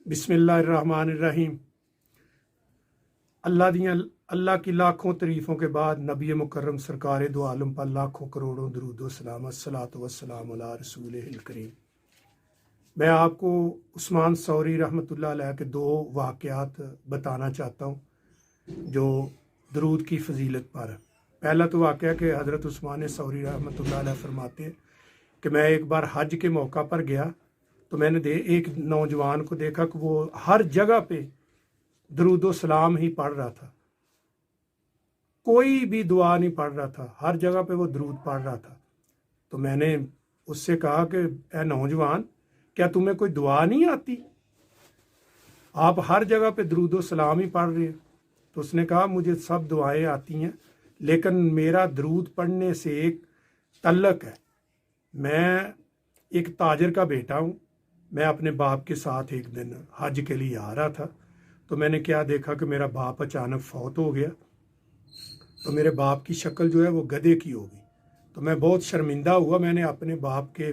बिस्मिल्लाहिर्रहमानिर्रहीम। अल्लाह की लाखों तारीफ़ों के बाद नबी मुकर्रम सरकार दो आलम पर लाखों करोड़ों दरूद व सलाम, अस्सलातु वस्सलाम अला रसूलिहिल करीम। मैं आपको उस्मान सौरी रहमतुल्लाह अलैह के दो वाक़यात बताना चाहता हूँ जो दरूद की फजीलत पर है। पहला तो वाक़या कि हज़रत उस्मान सौरी रहमतुल्लाह अलैह फरमाते हैं कि मैं एक बार हज के मौका पर गया तो मैंने एक नौजवान को देखा कि वो हर जगह पे दरूद सलाम ही पढ़ रहा था, कोई भी दुआ नहीं पढ़ रहा था, हर जगह पे वो दरूद पढ़ रहा था। तो मैंने उससे कहा कि ए नौजवान, क्या तुम्हें कोई दुआ नहीं आती? आप हर जगह पे दरूद सलाम ही पढ़ रहे हो। तो उसने कहा मुझे सब दुआएं आती हैं, लेकिन मेरा दरूद पढ़ने से एक तल्लक है। मैं एक ताजर का बेटा हूँ। मैं अपने बाप के साथ एक दिन हज के लिए आ रहा था, तो मैंने क्या देखा कि मेरा बाप अचानक फौत हो गया। तो मेरे बाप की शक्ल जो है वो गधे की हो गई। तो मैं बहुत शर्मिंदा हुआ। मैंने अपने बाप के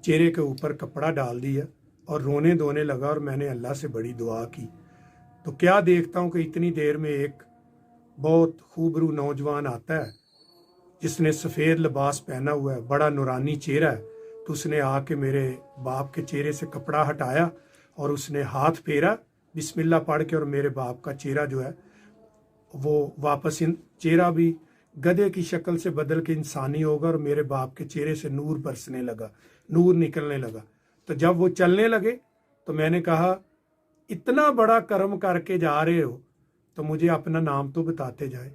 चेहरे के ऊपर कपड़ा डाल दिया और रोने धोने लगा और मैंने अल्लाह से बड़ी दुआ की। तो क्या देखता हूँ कि इतनी देर में एक बहुत खूबरू नौजवान आता है जिसने सफ़ेद लिबास पहना हुआ है, बड़ा नूरानी चेहरा है। तो उसने आके मेरे बाप के चेहरे से कपड़ा हटाया और उसने हाथ फेरा बिस्मिल्लाह पढ़ के, और मेरे बाप का चेहरा जो है वो वापस चेहरा भी गधे की शक्ल से बदल के इंसानी होगा और मेरे बाप के चेहरे से नूर बरसने लगा, नूर निकलने लगा। तो जब वो चलने लगे तो मैंने कहा, इतना बड़ा कर्म करके जा रहे हो तो मुझे अपना नाम तो बताते जाए।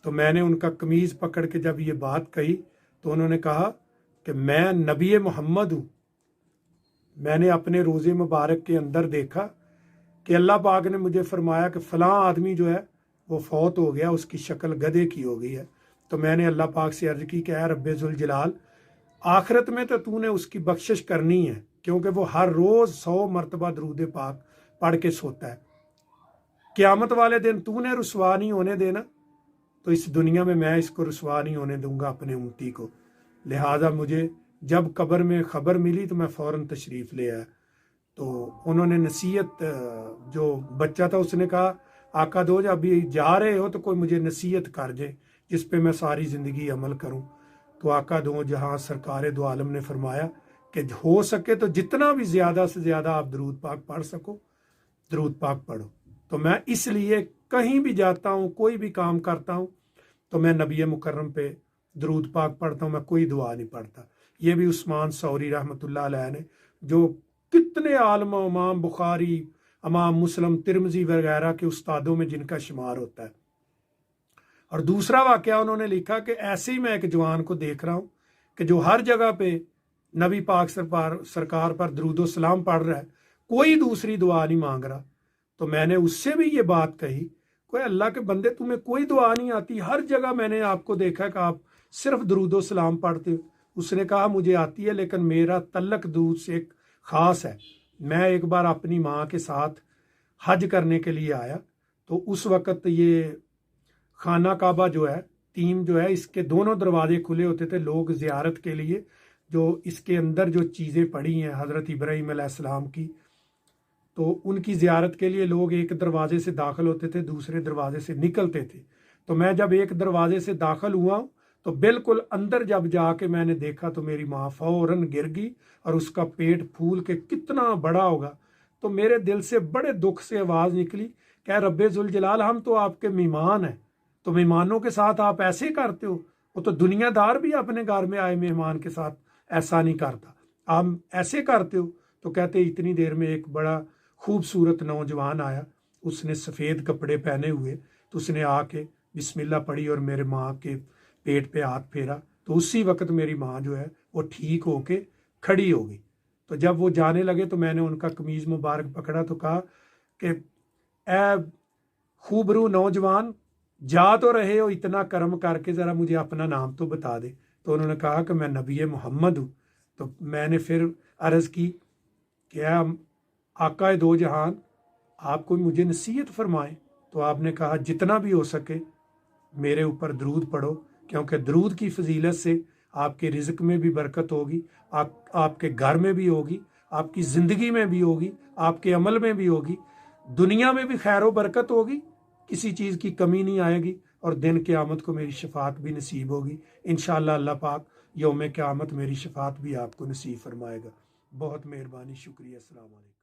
तो मैंने उनका कमीज़ पकड़ के जब ये बात कही तो उन्होंने कहा कि मैं नबी मोहम्मद हूँ। मैंने अपने रोज़े मुबारक के अंदर देखा कि अल्लाह पाक ने मुझे फरमाया कि फ़लाँ आदमी जो है वो फौत हो गया, उसकी शक्ल गधे की हो गई है। तो मैंने अल्लाह पाक से अर्ज़ की कि ऐ रब्बे ज़ुल जलाल, आखिरत में तो तूने उसकी बख्शिश करनी है, क्योंकि वो हर रोज़ 100 मरतबा दरूद पाक पढ़ के सोता है। क़यामत वाले दिन तूने रुसवा नहीं होने देना, तो इस दुनिया में मैं इसको रुसवा नहीं होने दूंगा अपने उम्मती को। लिहाजा मुझे जब कब्र में ख़बर मिली तो मैं फ़ौरन तशरीफ़ ले आया। तो उन्होंने नसीहत, जो बच्चा था उसने कहा, आका दो जब अभी जा रहे हो तो कोई मुझे नसीहत कर दे जिस पे मैं सारी ज़िंदगी अमल करूं। तो आका दो जहां सरकार दो आलम ने फरमाया कि हो सके तो जितना भी ज़्यादा से ज़्यादा आप दरूद पाक पढ़ सको दरूद पाक पढ़ो। तो मैं इसलिए कहीं भी जाता हूँ, कोई भी काम करता हूँ, तो मैं नबी मुकर्रम पे दरूद पाक पढ़ता हूँ, मैं कोई दुआ नहीं पढ़ता। ये भी उस्मान सौरी रहमतुल्लाह अलैह ने, जो कितने आलम, इमाम बुखारी, इमाम मुस्लिम, तिरमिज़ी वगैरह के उस्तादों में जिनका शुमार होता है। और दूसरा वाक़या उन्होंने लिखा कि ऐसे ही मैं एक जवान को देख रहा हूँ कि जो हर जगह पे नबी पाक सरकार पर दरूद सलाम पढ़ रहा है, कोई दूसरी दुआ नहीं मांग रहा। तो मैंने उससे भी ये बात कही, कोई अल्लाह के बंदे तुम्हें कोई दुआ नहीं आती, हर जगह मैंने आपको देखा कि आप सिर्फ दरूद सलाम पढ़ते हो। उसने कहा मुझे आती है, लेकिन मेरा तल्लक दरूद से एक ख़ास है। मैं एक बार अपनी माँ के साथ हज करने के लिए आया, तो उस वक़्त ये खाना काबा जो है, तीन जो है, इसके दोनों दरवाजे खुले होते थे लोग ज़ियारत के लिए। जो इसके अंदर जो चीज़ें पड़ी हैं हज़रत इब्राहीम अलैहिस्सलाम की, तो उनकी ज़ियारत के लिए लोग एक दरवाजे से दाखिल होते थे, दूसरे दरवाजे से निकलते थे। तो मैं जब एक दरवाजे से दाखिल हुआ तो बिल्कुल अंदर जब जाके मैंने देखा तो मेरी माँ फौरन गिर गई और उसका पेट फूल के कितना बड़ा होगा। तो मेरे दिल से बड़े दुख से आवाज़ निकली, क्या रब्बे जुल जलाल, हम तो आपके मेहमान हैं, तो मेहमानों के साथ आप ऐसे करते हो? वो तो दुनियादार भी अपने घर में आए मेहमान के साथ ऐसा नहीं करता, आप ऐसे करते हो? तो कहते इतनी देर में एक बड़ा खूबसूरत नौजवान आया, उसने सफ़ेद कपड़े पहने हुए, तो उसने आके बिस्मिल्लाह पढ़ी और मेरे माँ के पेट पे हाथ फेरा। तो उसी वक्त मेरी माँ जो है वो ठीक होके खड़ी हो गई। तो जब वो जाने लगे तो मैंने उनका कमीज़ मुबारक पकड़ा तो कहा कि ए खूबरू नौजवान, जा तो रहे हो इतना कर्म करके, ज़रा मुझे अपना नाम तो बता दे। तो उन्होंने कहा कि मैं नबी मोहम्मद हूँ। तो मैंने फिर अर्ज़ की, क्या आका दो जहान, आप कोई मुझे नसीहत फरमाएं। तो आपने कहा जितना भी हो सके मेरे ऊपर दरूद पढ़ो, क्योंकि दरूद की फजीलत से आपके रिज़्क में भी बरकत होगी, आपके घर में भी होगी आपकी ज़िंदगी में भी होगी, आपके अमल में भी होगी, दुनिया में भी खैर व बरकत होगी, किसी चीज़ की कमी नहीं आएगी, और दिन क़यामत को मेरी शफात भी नसीब होगी इंशाअल्लाह। अल्लाह पाक यौम क़यामत मेरी शफात भी आपको नसीब फरमाएगा। बहुत मेहरबानी, शुक्रिया, अस्सलाम वालेकुम।